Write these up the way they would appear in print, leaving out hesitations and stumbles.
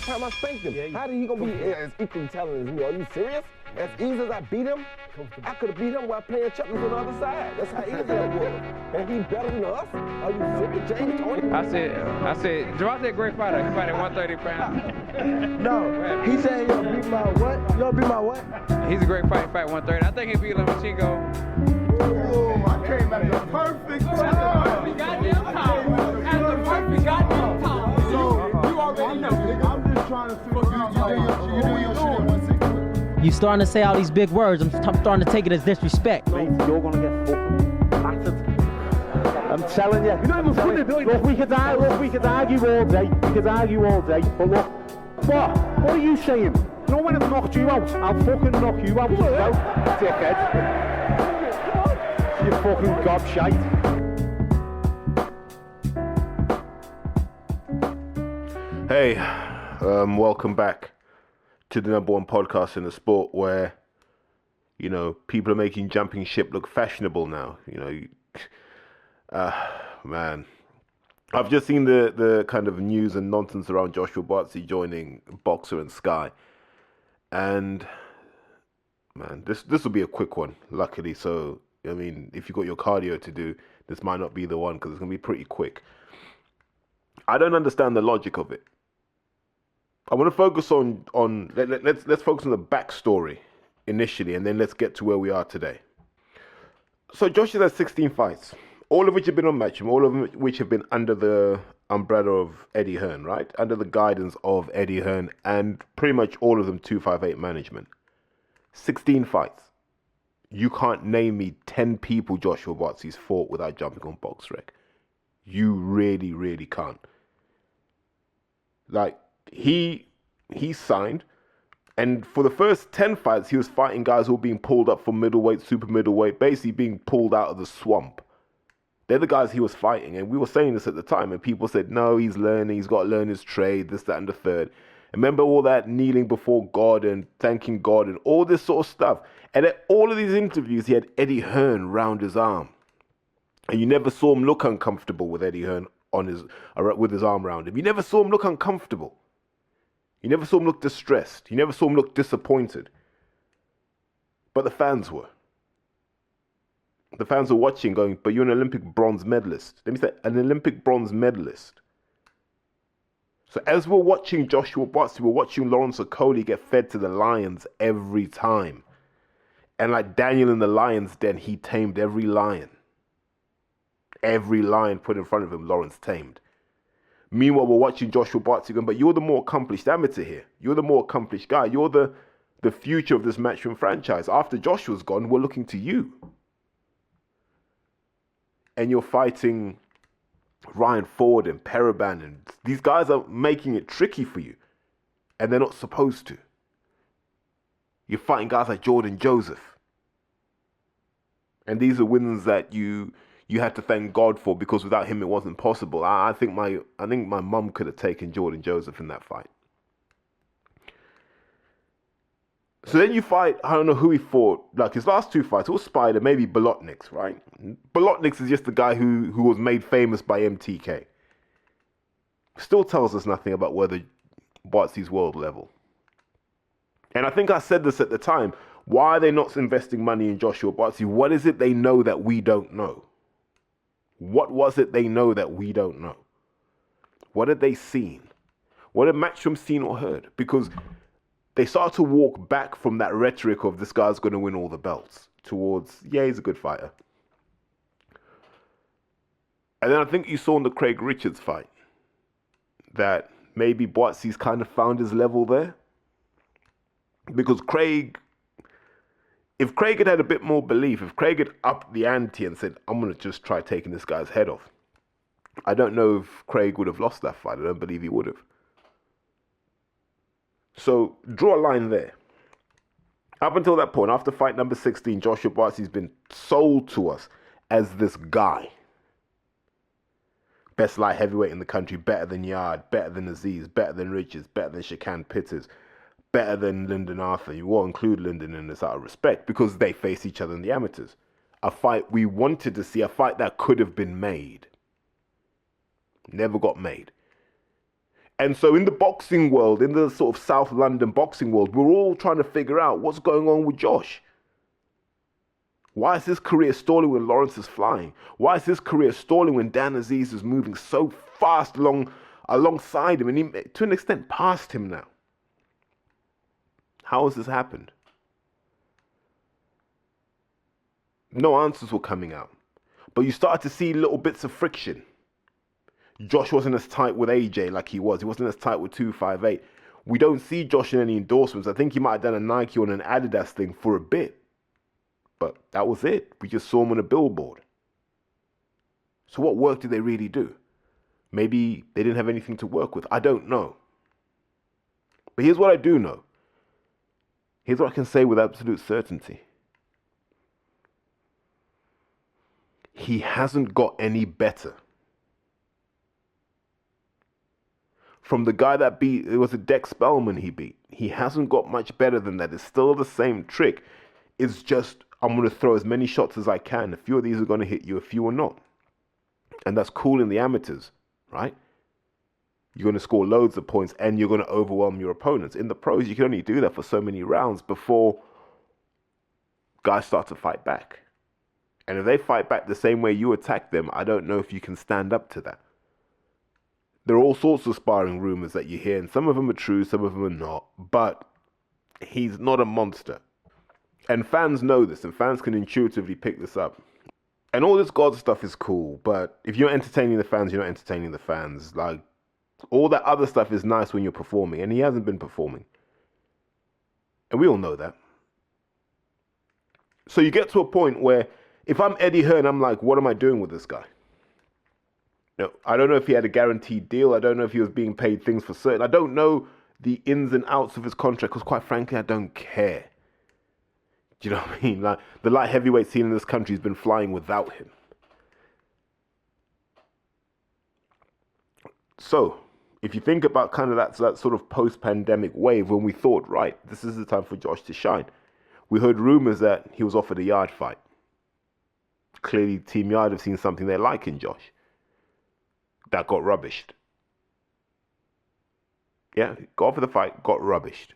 time I spanked him. Yeah, How did he gonna be as equally talented as me? Are you serious? As easy as I beat him, I could have beat him while playing checkers on the other side. That's how easy that was. And he better than us? Are you serious, James Tony? I said, Gerard's a great fighter. He fight at 130 pounds. No, he said he gonna beat my what? You gonna beat my what? He's a great fight 130. I think he beat Lomachenko. Oh, I came at the perfect time. At the perfect goddamn time. So, you already know. I'm just trying to figure out how you do your shit in 160. You starting to say all these big words. I'm starting to take it as disrespect. Mate, you're gonna get fucking battered. I'm telling you. You're not even funny, Billy. Look, we could argue all day. But look, what are you saying? You know when I've knocked you out, I'll fucking knock you out as well, dickhead. You fucking gobshite. Hey, welcome back to the number one podcast in the sport where, you know, people are making jumping ship look fashionable now. You know, man. I've just seen the kind of news and nonsense around Joshua Buatsi joining Boxer and Sky. And, man, this will be a quick one, luckily. So, I mean, if you've got your cardio to do, this might not be the one because it's going to be pretty quick. I don't understand the logic of it. I want to focus let's focus on the backstory initially, and then let's get to where we are today. So Josh has had 16 fights, all of which have been on Matchroom, all of which have been under the umbrella of Eddie Hearn, right? Under the guidance of Eddie Hearn, and pretty much all of them 258 management. 16 fights. You can't name me 10 people Joshua Buatsi's fought without jumping on BoxRec. You really, really can't. Like, he signed, and for the first 10 fights, he was fighting guys who were being pulled up from middleweight, super middleweight, basically being pulled out of the swamp. They're the guys he was fighting, and we were saying this at the time, and people said, no, he's learning, he's got to learn his trade, this, that, and the third. And remember all that kneeling before God and thanking God and all this sort of stuff. And at all of these interviews, he had Eddie Hearn round his arm. And you never saw him look uncomfortable with Eddie Hearn with his arm around him. You never saw him look uncomfortable. You never saw him look distressed. You never saw him look disappointed. But the fans were. The fans were watching going, but you're an Olympic bronze medalist. Let me say, an Olympic bronze medalist. So as we're watching Joshua Buatsi, we're watching Lawrence Okoli get fed to the lions every time. And like Daniel in the lion's den, he tamed every lion. Every lion put in front of him, Lawrence tamed. Meanwhile, we're watching Joshua Buatsi going, but you're the more accomplished amateur here. You're the more accomplished guy. You're the future of this Matchroom franchise. After Joshua's gone, we're looking to you. And you're fighting Ryan Ford and Paraban, and these guys are making it tricky for you. And they're not supposed to. You're fighting guys like Jordan Joseph. And these are wins that you had to thank God for, because without him it wasn't possible. I think my mum could have taken Jordan Joseph in that fight. So then you fight, I don't know who he fought, like his last two fights, it was Spider, maybe Bolotniks, right? Bolotniks is just the guy who was made famous by MTK. Still tells us nothing about whether Buatsi's world level. And I think I said this at the time, why are they not investing money in Joshua Buatsi? What is it they know that we don't know? What was it they know that we don't know? What had they seen? What had Matchroom seen or heard? Because they started to walk back from that rhetoric of this guy's going to win all the belts towards, yeah, he's a good fighter. And then I think you saw in the Craig Richards fight that maybe Buatsi's kind of found his level there. Because if Craig had had a bit more belief, if Craig had upped the ante and said, I'm going to just try taking this guy's head off, I don't know if Craig would have lost that fight. I don't believe he would have. So draw a line there. Up until that point, after fight number 16, Joshua Buatsi's been sold to us as this guy. Best light heavyweight in the country, better than Yard, better than Aziz, better than Richards, better than Shakan Pitters, better than Lyndon Arthur. You won't include Lyndon in this out of respect because they face each other in the amateurs. A fight we wanted to see, a fight that could have been made. Never got made. And so in the boxing world, in the sort of South London boxing world, we're all trying to figure out what's going on with Josh. Why is his career stalling when Lawrence is flying? Why is his career stalling when Dan Aziz is moving so fast alongside him and he, to an extent, past him now? How has this happened? No answers were coming out. But you started to see little bits of friction. Josh wasn't as tight with AJ like he was. He wasn't as tight with 258. We don't see Josh in any endorsements. I think he might have done a Nike or an Adidas thing for a bit. But that was it. We just saw him on a billboard. So what work did they really do? Maybe they didn't have anything to work with. I don't know. But here's what I do know. Here's what I can say with absolute certainty. He hasn't got any better. From the guy that beat, it was a Dex Spellman he beat. He hasn't got much better than that. It's still the same trick. It's just, I'm going to throw as many shots as I can. A few of these are going to hit you, a few are not. And that's cool in the amateurs, right? You're going to score loads of points and you're going to overwhelm your opponents. In the pros, you can only do that for so many rounds before guys start to fight back. And if they fight back the same way you attack them, I don't know if you can stand up to that. There are all sorts of sparring rumors that you hear, and some of them are true, some of them are not. But he's not a monster. And fans know this, and fans can intuitively pick this up. And all this God stuff is cool, but if you're entertaining the fans, you're not entertaining the fans. Like, all that other stuff is nice when you're performing, and he hasn't been performing. And we all know that. So you get to a point where, if I'm Eddie Hearn, I'm like, what am I doing with this guy? No, I don't know if he had a guaranteed deal. I don't know if he was being paid things for certain. I don't know the ins and outs of his contract because, quite frankly, I don't care. Do you know what I mean? Like, the light heavyweight scene in this country has been flying without him. So, if you think about kind of that sort of post-pandemic wave when we thought, right, this is the time for Josh to shine. We heard rumors that he was offered a yard fight. Clearly, Team Yard have seen something they like in Josh. That got rubbished. Yeah, got offered the fight, got rubbished.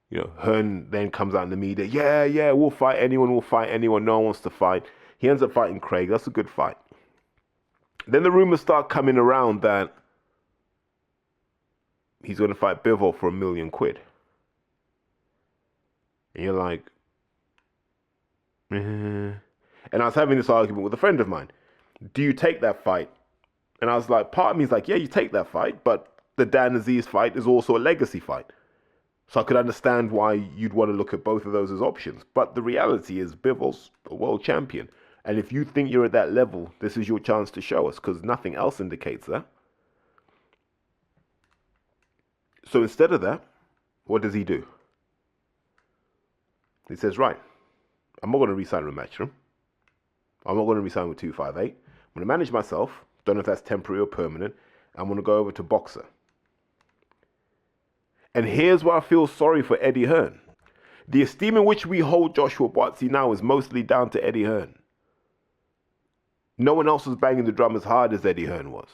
You know, Hearn then comes out in the media, yeah, we'll fight anyone, no one wants to fight. He ends up fighting Craig, that's a good fight. Then the rumors start coming around that he's going to fight Bivol for £1 million. And you're like, And I was having this argument with a friend of mine. Do you take that fight? And I was like, part of me is like, yeah, you take that fight, but the Dan Aziz fight is also a legacy fight. So I could understand why you'd want to look at both of those as options. But the reality is Bivol's a world champion. And if you think you're at that level, this is your chance to show us, because nothing else indicates that. So instead of that, what does he do? He says, right, I'm not going to re-sign with Matchroom. I'm not going to re-sign with 258. I'm going to manage myself. Don't know if that's temporary or permanent. I'm going to go over to Boxer. And here's where I feel sorry for Eddie Hearn. The esteem in which we hold Joshua Buatsi now is mostly down to Eddie Hearn. No one else was banging the drum as hard as Eddie Hearn was.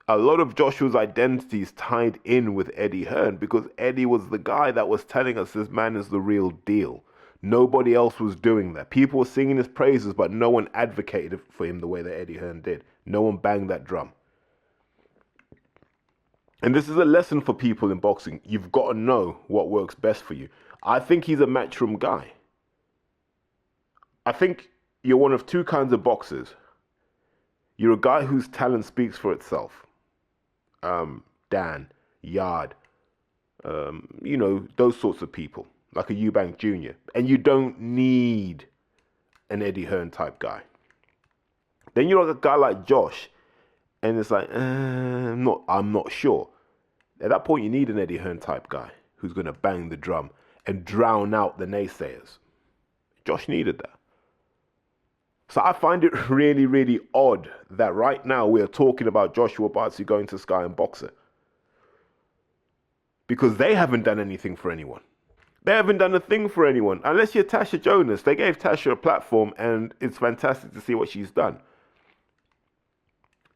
A lot of Joshua's identity is tied in with Eddie Hearn because Eddie was the guy that was telling us this man is the real deal. Nobody else was doing that. People were singing his praises, but no one advocated for him the way that Eddie Hearn did. No one banged that drum. And this is a lesson for people in boxing. You've got to know what works best for you. I think he's a Matchroom guy. I think you're one of two kinds of boxers. You're a guy whose talent speaks for itself. Dan, Yard, those sorts of people, like a Eubank Jr. And you don't need an Eddie Hearn type guy. Then you're like a guy like Josh, and it's like, I'm not sure. At that point, you need an Eddie Hearn type guy who's going to bang the drum and drown out the naysayers. Josh needed that. So I find it really, really odd that right now we're talking about Joshua Buatsi going to Sky and Boxer. Because they haven't done anything for anyone. They haven't done a thing for anyone. Unless you're Tasha Jonas. They gave Tasha a platform and it's fantastic to see what she's done.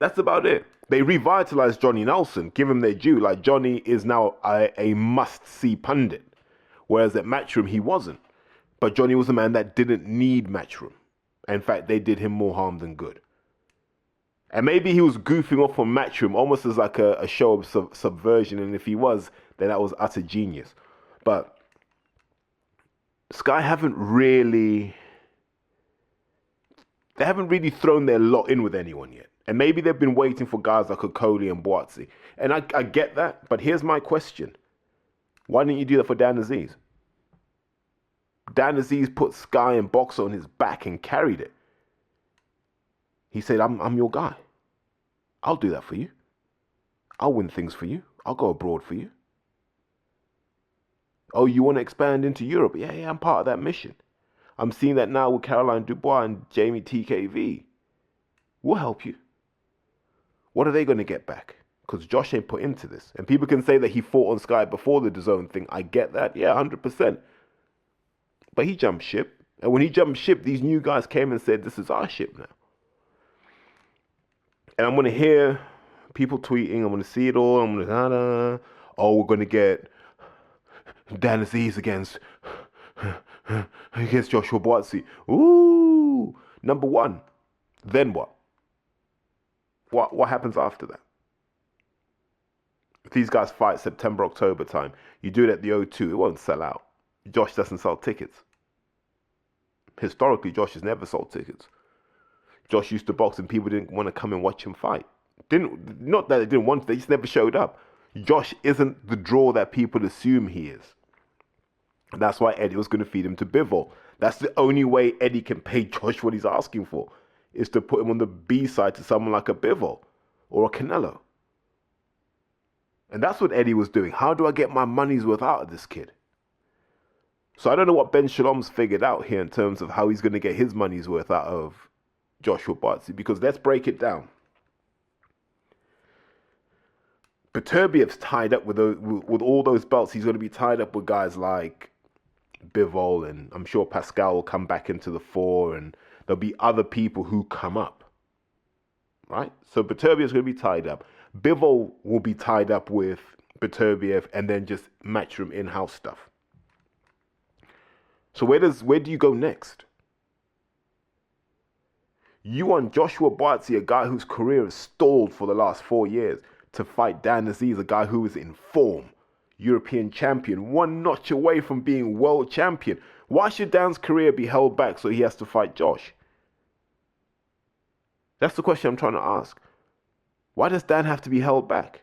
That's about it. They revitalized Johnny Nelson, give him their due. Like, Johnny is now a must-see pundit, whereas at Matchroom he wasn't. But Johnny was a man that didn't need Matchroom. In fact, they did him more harm than good. And maybe he was goofing off on Matchroom almost as like a show of subversion. And if he was, then that was utter genius. But Sky haven't really thrown their lot in with anyone yet. And maybe they've been waiting for guys like Okoli and Buatsi. And I get that. But here's my question. Why didn't you do that for Dan Aziz? Dan Aziz put Sky and Boxer on his back and carried it. He said, I'm your guy. I'll do that for you. I'll win things for you. I'll go abroad for you. Oh, you want to expand into Europe? Yeah, I'm part of that mission. I'm seeing that now with Caroline Dubois and Jamie TKV. We'll help you. What are they going to get back? Because Josh ain't put into this. And people can say that he fought on Sky before the DAZN thing. I get that. Yeah, 100%. But he jumped ship. And when he jumped ship, these new guys came and said, this is our ship now. And I'm going to hear people tweeting. I'm going to see it all. I'm going to, we're going to get Dan Aziz against Joshua Buatsi. Ooh. Number one. Then what? What happens after that? If these guys fight September, October time, you do it at the O2, it won't sell out. Josh doesn't sell tickets. Historically, Josh has never sold tickets. Josh used to box and people didn't want to come and watch him fight. Not that they didn't want to, they just never showed up. Josh isn't the draw that people assume he is. And that's why Eddie was going to feed him to Bivol. That's the only way Eddie can pay Josh what he's asking for, is to put him on the B side to someone like a Bivol or a Canelo. And that's what Eddie was doing. How do I get my money's worth out of this kid? So I don't know what Ben Shalom's figured out here in terms of how he's going to get his money's worth out of Joshua Buatsi, because let's break it down. Beterbiev's tied up with all those belts. He's going to be tied up with guys like Bivol, and I'm sure Pascal will come back into the fore, and there'll be other people who come up, right? So Beterbiev's going to be tied up. Bivol will be tied up with Beterbiev, and then just Matchroom in-house stuff. So where do you go next? You want Joshua Buatsi, a guy whose career has stalled for the last 4 years, to fight Dan Aziz, a guy who is in form, European champion, one notch away from being world champion. Why should Dan's career be held back so he has to fight Josh? That's the question I'm trying to ask. Why does Dan have to be held back?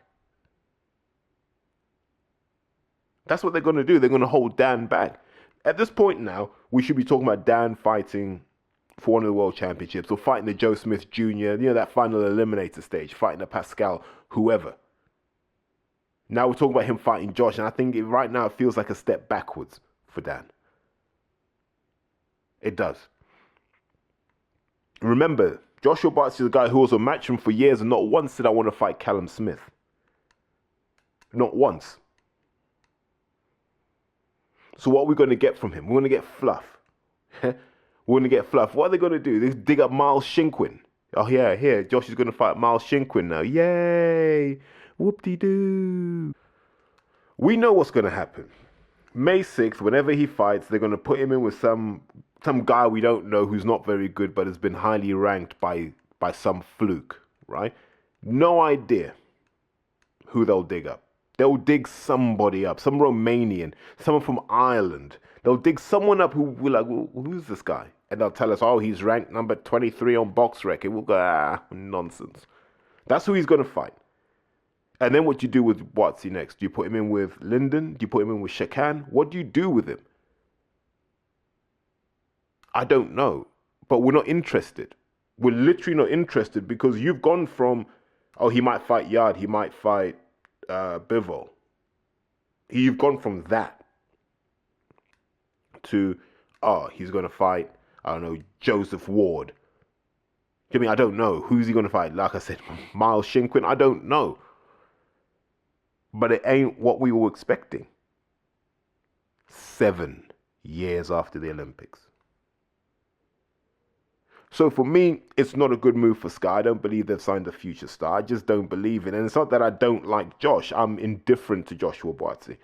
That's what they're going to do. They're going to hold Dan back. At this point now, we should be talking about Dan fighting for one of the world championships, or fighting the Joe Smith Jr., that final eliminator stage, fighting the Pascal, whoever. Now we're talking about him fighting Josh, and I think right now it feels like a step backwards for Dan. It does. Remember, Joshua Buatsi is a guy who was on Matchroom for years and not once did I want to fight Callum Smith. Not once. So what are we going to get from him? We're going to get fluff. We're going to get fluff. What are they going to do? They dig up Miles Shinkwin. Oh, yeah, here. Josh is going to fight Miles Shinkwin now. Yay. Whoop-de-doo. We know what's going to happen. May 6th, whenever he fights, they're going to put him in with some guy we don't know who's not very good but has been highly ranked by some fluke, right? No idea who they'll dig up. They'll dig somebody up, some Romanian, someone from Ireland. They'll dig someone up who will like, well, who's this guy? And they'll tell us, oh, he's ranked number 23 on Box Rec. And we'll go, nonsense. That's who he's going to fight. And then what do you do with Buatsi next? Do you put him in with Linden? Do you put him in with Shakan? What do you do with him? I don't know. But we're not interested. We're literally not interested because you've gone from, oh, he might fight Yard, he might fight Bivol. You've gone from that to, oh, he's going to fight, I don't know, Joseph Ward. I mean, I don't know. Who's he going to fight? Like I said, Miles Shinkwin? I don't know. But it ain't what we were expecting. 7 years after the Olympics. So for me, it's not a good move for Sky. I don't believe they've signed a future star. I just don't believe it. And it's not that I don't like Josh. I'm indifferent to Joshua Buatsi.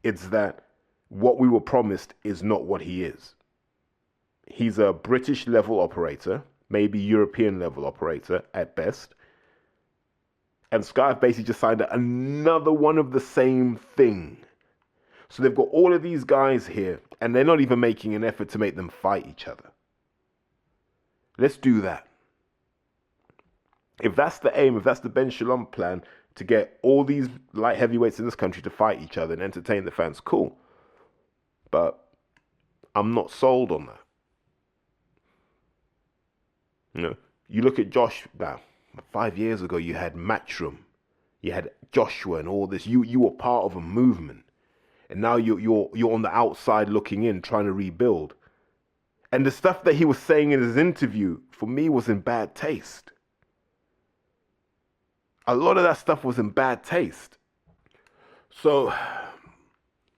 It's that what we were promised is not what he is. He's a British level operator, maybe European level operator at best. And Sky have basically just signed another one of the same thing. So they've got all of these guys here, and they're not even making an effort to make them fight each other. Let's do that. If that's the aim, if that's the Ben Shalom plan, to get all these light heavyweights in this country to fight each other and entertain the fans, cool. But I'm not sold on that. You know, you look at Josh now. 5 years ago, you had Matchroom, you had Joshua, and all this. You were part of a movement, and now you're on the outside looking in, trying to rebuild. And the stuff that he was saying in his interview, for me, was in bad taste. A lot of that stuff was in bad taste. So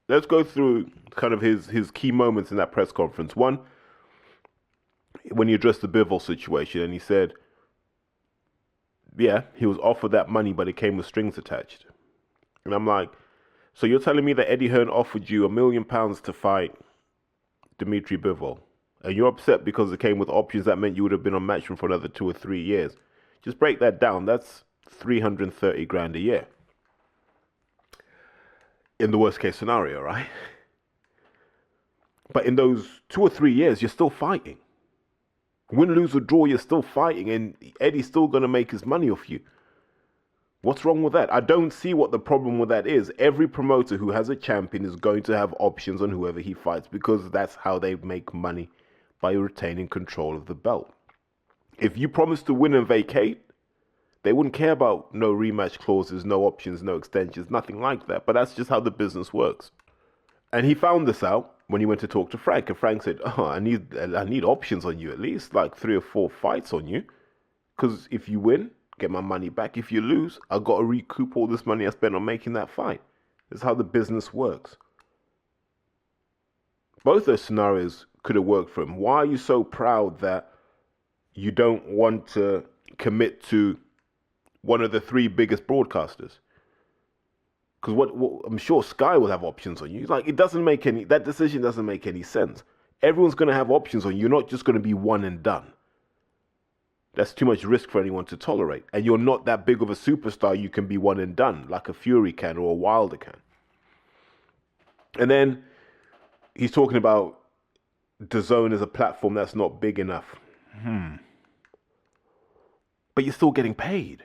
let's go through kind of his key moments in that press conference. One, when he addressed the Bivol situation, and he said, yeah, he was offered that money, but it came with strings attached. And I'm like, so you're telling me that Eddie Hearn offered you £1 million to fight Dimitri Bivol, and you're upset because it came with options that meant you would have been on Matchroom for another 2 or 3 years? Just break that down. That's 330 grand a year. In the worst case scenario, right? But in those 2 or 3 years, you're still fighting. Win, lose, or draw, you're still fighting, and Eddie's still going to make his money off you. What's wrong with that? I don't see what the problem with that is. Every promoter who has a champion is going to have options on whoever he fights, because that's how they make money, by retaining control of the belt. If you promise to win and vacate, they wouldn't care about no rematch clauses, no options, no extensions, nothing like that. But that's just how the business works. And he found this out when he went to talk to Frank, and Frank said, "Oh, I need options on you, at least like 3 or 4 fights on you, because if you win, get my money back. If you lose, I got to recoup all this money I spent on making that fight." This is how the business works. Both those scenarios could have worked for him. Why are you so proud that you don't want to commit to one of the 3 biggest broadcasters? Because what I'm sure Sky will have options on you. Like, that decision doesn't make any sense. Everyone's going to have options on you. You're not just going to be one and done. That's too much risk for anyone to tolerate. And you're not that big of a superstar you can be one and done, like a Fury can or a Wilder can. And then he's talking about DAZN as a platform that's not big enough. But you're still getting paid.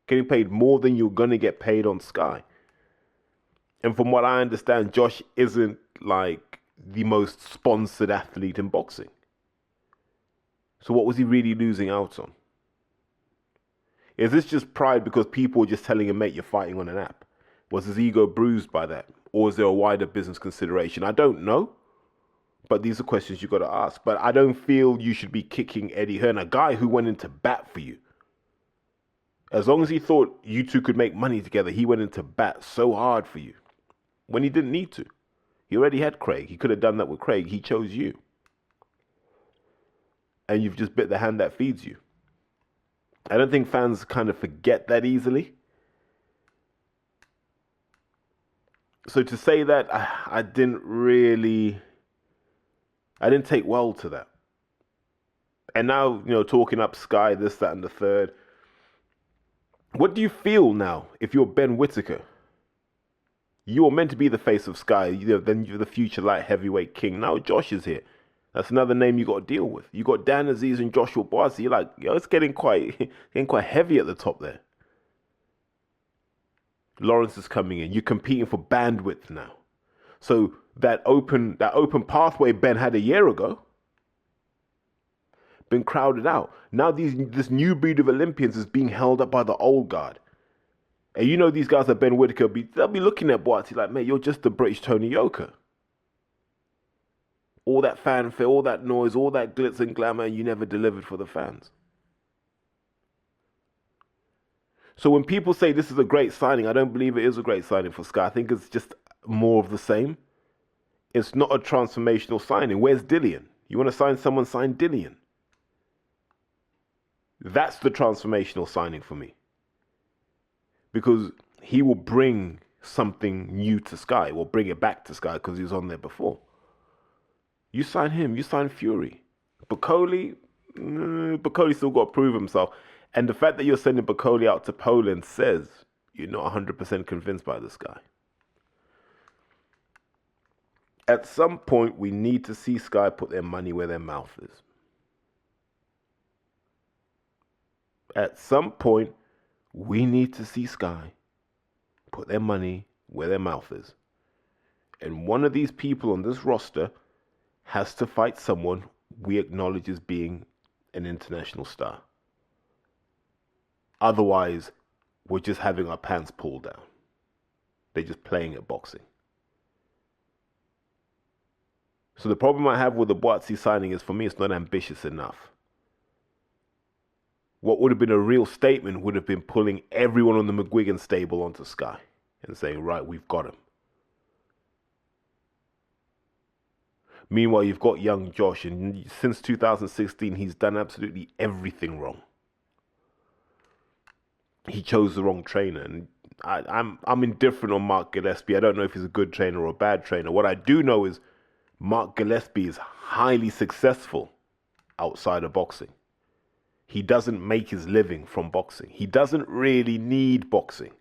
Getting paid more than you're going to get paid on Sky. And from what I understand, Josh isn't like the most sponsored athlete in boxing. So what was he really losing out on? Is this just pride because people were just telling him, mate, you're fighting on an app? Was his ego bruised by that? Or is there a wider business consideration? I don't know. But these are questions you've got to ask. But I don't feel you should be kicking Eddie Hearn, a guy who went into bat for you. As long as he thought you two could make money together, he went into bat so hard for you when he didn't need to. He already had Craig. He could have done that with Craig. He chose you. And you've just bit the hand that feeds you. I don't think fans kind of forget that easily. So to say that, I didn't take well to that. And now, talking up Sky, this, that, and the third. What do you feel now if you're Ben Whittaker? You are meant to be the face of Sky. Then you're the future light heavyweight king. Now Josh is here. That's another name you got to deal with. You got Dan Aziz and Joshua Buatsi. You're like, it's getting quite heavy at the top there. Lawrence is coming in. You're competing for bandwidth now. So that open pathway Ben had a year ago been crowded out. Now this new breed of Olympians is being held up by the old guard. And these guys that Ben Whittaker, they'll be looking at Buatsi like, mate, you're just the British Tony Yoka. All that fanfare, all that noise, all that glitz and glamour, and you never delivered for the fans. So when people say this is a great signing, I don't believe it is a great signing for Sky. I think it's just more of the same. It's not a transformational signing. Where's Dillian? You want to sign someone, sign Dillian. That's the transformational signing for me. Because he will bring something new to Sky, or bring it back to Sky because he was on there before. You sign him, you sign Fury. Bacoli still got to prove himself. And the fact that you're sending Bacoli out to Poland says you're not 100% convinced by this guy. At some point, we need to see Sky put their money where their mouth is. At some point, we need to see Sky put their money where their mouth is. And one of these people on this roster has to fight someone we acknowledge as being an international star. Otherwise, we're just having our pants pulled down. They're just playing at boxing. So the problem I have with the Buatsi signing is, for me, it's not ambitious enough. What would have been a real statement would have been pulling everyone on the McGuigan stable onto Sky and saying, right, we've got him. Meanwhile, you've got young Josh, and since 2016, he's done absolutely everything wrong. He chose the wrong trainer, and I'm indifferent on Mark Gillespie. I don't know if he's a good trainer or a bad trainer. What I do know is Mark Gillespie is highly successful outside of boxing. He doesn't make his living from boxing. He doesn't really need boxing.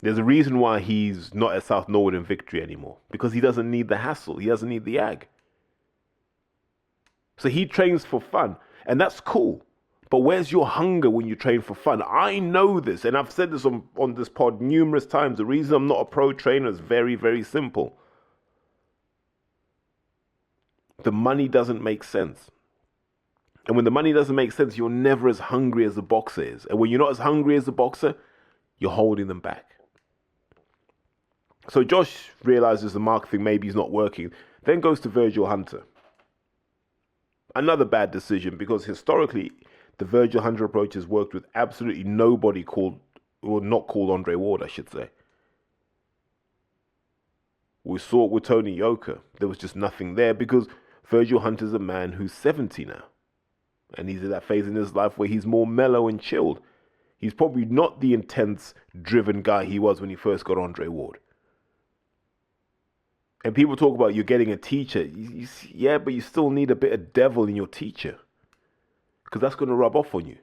There's a reason why he's not at South Norwood in Victory anymore. Because he doesn't need the hassle. He doesn't need the ag. So he trains for fun. And that's cool. But where's your hunger when you train for fun? I know this. And I've said this on this pod numerous times. The reason I'm not a pro trainer is very, very simple. The money doesn't make sense. And when the money doesn't make sense, you're never as hungry as the boxer is. And when you're not as hungry as the boxer, you're holding them back. So Josh realizes the Mark thing maybe is not working, then goes to Virgil Hunter. Another bad decision, because historically, the Virgil Hunter approach has worked with absolutely nobody called, or not called Andre Ward, I should say. We saw it with Tony Yoka. There was just nothing there, because Virgil Hunter's a man who's 70 now. And he's at that phase in his life where he's more mellow and chilled. He's probably not the intense, driven guy he was when he first got Andre Ward. And people talk about you're getting a teacher. Yeah, but you still need a bit of devil in your teacher. Because that's going to rub off on you.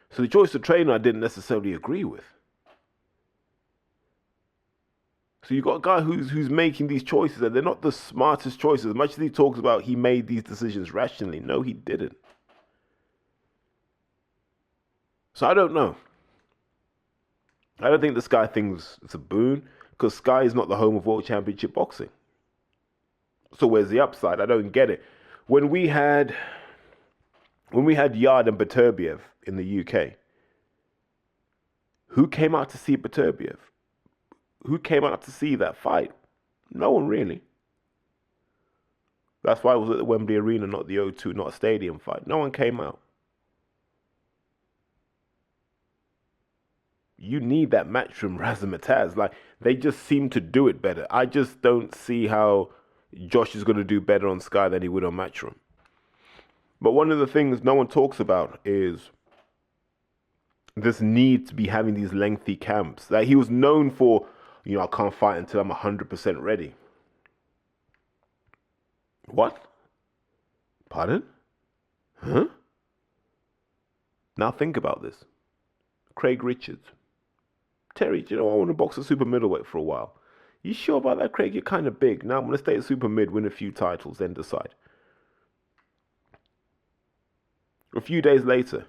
So the choice of trainer I didn't necessarily agree with. So you've got a guy who's making these choices, and they're not the smartest choices. As much as he talks about he made these decisions rationally, no, he didn't. So I don't know. I don't think the Sky thing's it's a boon, because Sky is not the home of World Championship boxing. So where's the upside? I don't get it. When we had Yard and Beterbiev in the UK, who came out to see Beterbiev? Who came out to see that fight? No one really. That's why it was at the Wembley Arena, not the O2, not a stadium fight. No one came out. You need that Matchroom razzmatazz. Like, they just seem to do it better. I just don't see how Josh is going to do better on Sky than he would on Matchroom. But one of the things no one talks about is this need to be having these lengthy camps. Like, he was known for, I can't fight until I'm 100% ready. What? Pardon? Huh? Now think about this. Craig Richards. Terry, I want to box at super middleweight for a while. You sure about that, Craig? You're kind of big. Now I'm going to stay at super mid, win a few titles, then decide. A few days later,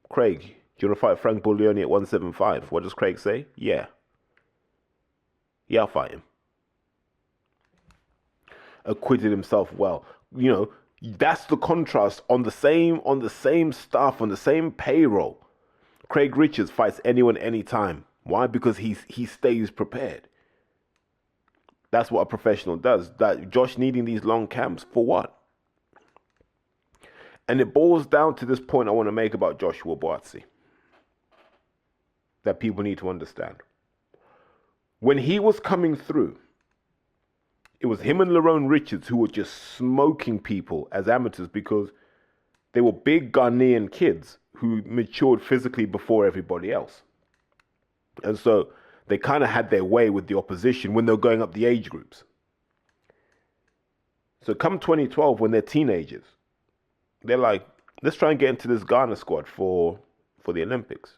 Craig, do you want to fight Frank Buglioni at 175? What does Craig say? Yeah. Yeah, I'll fight him. Acquitted himself well. That's the contrast on the same staff, on the same payroll. Craig Richards fights anyone, anytime. Why? Because he stays prepared. That's what a professional does. That Josh needing these long camps for what? And it boils down to this point I want to make about Joshua Buatsi that people need to understand. When he was coming through, it was him and Lerone Richards who were just smoking people as amateurs because they were big Ghanaian kids who matured physically before everybody else. And so they kind of had their way with the opposition when they were going up the age groups. So come 2012, when they're teenagers, they're like, let's try and get into this Ghana squad for the Olympics.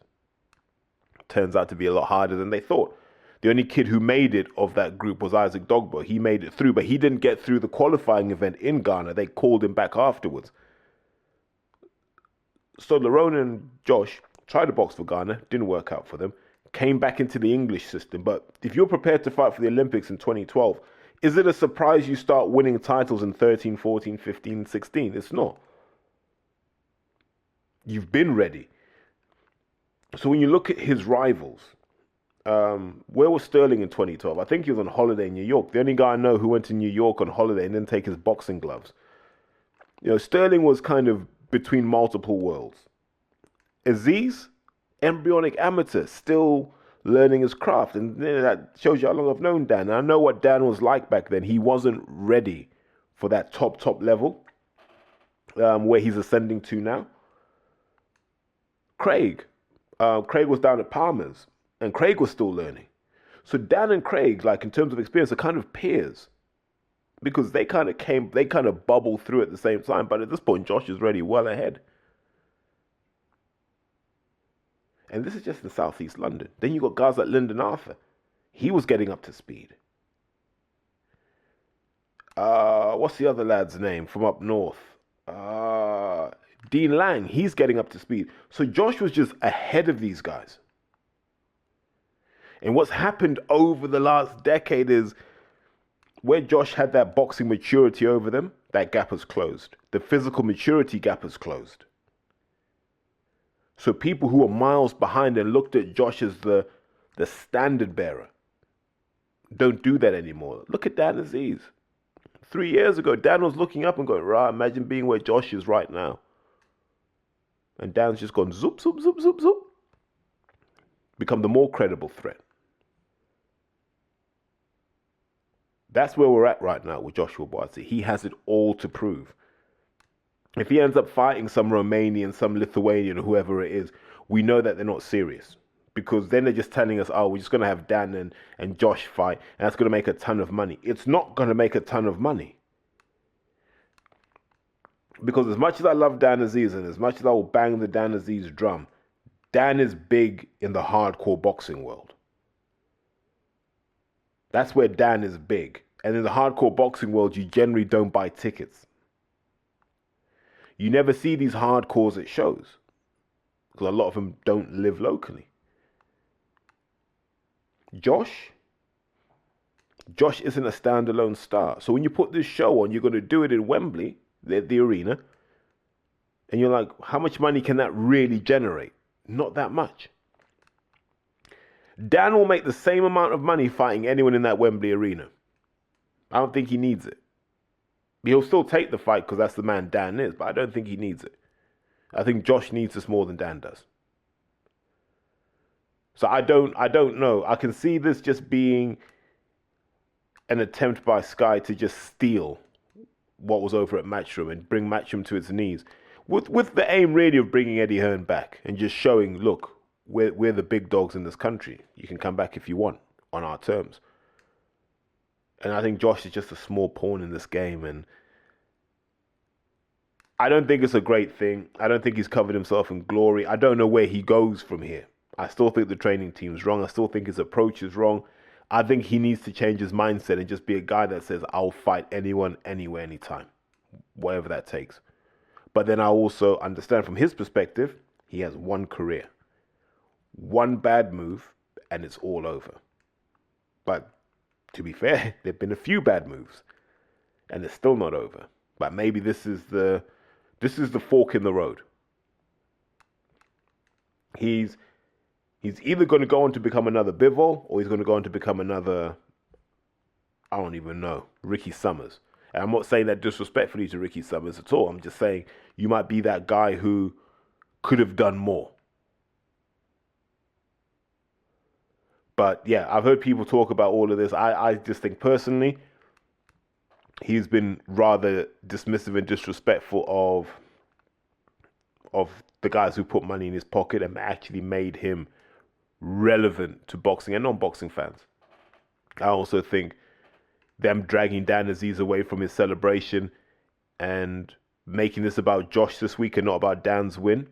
Turns out to be a lot harder than they thought. The only kid who made it of that group was Isaac Dogbo. He made it through, but he didn't get through the qualifying event in Ghana. They called him back afterwards. So Lerone and Josh tried to box for Ghana, didn't work out for them, came back into the English system. But if you're prepared to fight for the Olympics in 2012, is it a surprise you start winning titles in 13, 14, 15, 16? It's not. You've been ready. So when you look at his rivals, where was Sterling in 2012? I think he was on holiday in New York. The only guy I know who went to New York on holiday and didn't take his boxing gloves. You know, Sterling was kind of between multiple worlds. Aziz, embryonic amateur, still learning his craft. And that shows you how long I've known Dan. And I know what Dan was like back then. He wasn't ready for that top level where he's ascending to now. Craig was down at Palmer's, and Craig was still learning. So Dan and Craig, like in terms of experience, are kind of peers because they kind of bubbled through at the same time. But at this point, Josh is already well ahead. And this is just in Southeast London. Then you got guys like Lyndon Arthur. He was getting up to speed. What's the other lad's name from up north? Dean Lang, he's getting up to speed. So Josh was just ahead of these guys. And what's happened over the last decade is where Josh had that boxing maturity over them, that gap has closed. The physical maturity gap has closed. So people who were miles behind and looked at Josh as the standard bearer don't do that anymore. Look at Dan Aziz. 3 years ago, Dan was looking up and going, right, imagine being where Josh is right now. And Dan's just gone zoop, zoop, zoop, zoop, zoop. Become the more credible threat. That's where we're at right now with Joshua Buatsi. He has it all to prove. If he ends up fighting some Romanian, some Lithuanian, or whoever it is, we know that they're not serious. Because then they're just telling us, oh, we're just going to have Dan and Josh fight, and that's going to make a ton of money. It's not going to make a ton of money. Because as much as I love Dan Aziz and as much as I will bang the Dan Aziz drum, Dan is big in the hardcore boxing world. That's where Dan is big. And in the hardcore boxing world, you generally don't buy tickets. You never see these hardcores at shows. Because a lot of them don't live locally. Josh isn't a standalone star. So when you put this show on, you're going to do it in Wembley, the arena. And you're like, how much money can that really generate? Not that much. Dan will make the same amount of money fighting anyone in that Wembley arena. I don't think he needs it. He'll still take the fight because that's the man Dan is, but I don't think he needs it. I think Josh needs this more than Dan does. So I don't know. I can see this just being an attempt by Sky to just steal what was over at Matchroom and bring Matchroom to its knees. With the aim really of bringing Eddie Hearn back and just showing, look, we're the big dogs in this country. You can come back if you want on our terms. And I think Josh is just a small pawn in this game. And I don't think it's a great thing. I don't think he's covered himself in glory. I don't know where he goes from here. I still think the training team's wrong. I still think his approach is wrong. I think he needs to change his mindset and just be a guy that says, I'll fight anyone, anywhere, anytime, whatever that takes. But then I also understand from his perspective, he has one career. One bad move, and it's all over. But to be fair, there have been a few bad moves, and it's still not over. But maybe this is the fork in the road. He's either going to go on to become another Bivol, or he's going to go on to become another, I don't even know, Ricky Summers. And I'm not saying that disrespectfully to Ricky Summers at all. I'm just saying you might be that guy who could have done more. But yeah, I've heard people talk about all of this. I just think personally, he's been rather dismissive and disrespectful of the guys who put money in his pocket and actually made him relevant to boxing and non-boxing fans. I also think them dragging Dan Aziz away from his celebration and making this about Josh this week and not about Dan's win,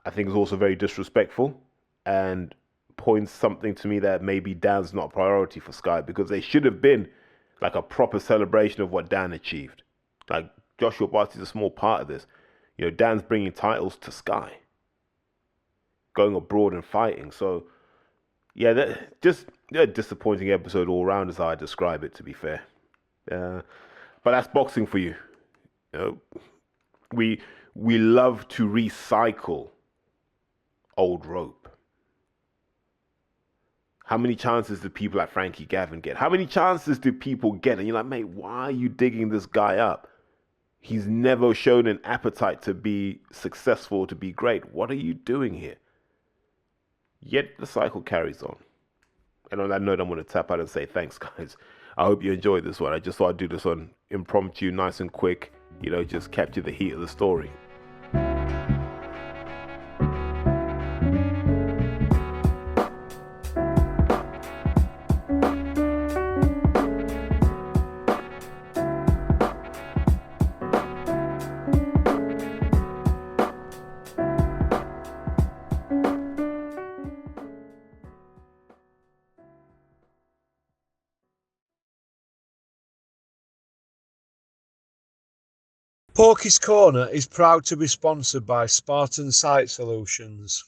I think is also very disrespectful and points something to me that maybe Dan's not a priority for Sky, because they should have been like a proper celebration of what Dan achieved. Like, Joshua Buatsi is a small part of this. You know, Dan's bringing titles to Sky, going abroad and fighting. So, yeah, just a disappointing episode all around is how I describe it, to be fair. But that's boxing for you. You know, we love to recycle old rope. How many chances do people like Frankie Gavin get? How many chances do people get? And you're like, mate, why are you digging this guy up? He's never shown an appetite to be successful, to be great. What are you doing here? Yet the cycle carries on. And on that note, I'm going to tap out and say thanks, guys. I hope you enjoyed this one. I just thought I'd do this one impromptu, nice and quick. You know, just capture the heat of the story. Porky's Corner is proud to be sponsored by Spartan Site Solutions.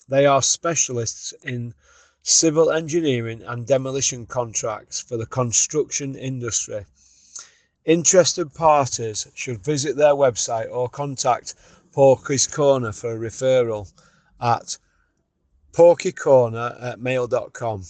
They are specialists in civil engineering and demolition contracts for the construction industry. Interested parties should visit their website or contact Porky's Corner for a referral at porkycorner@mail.com.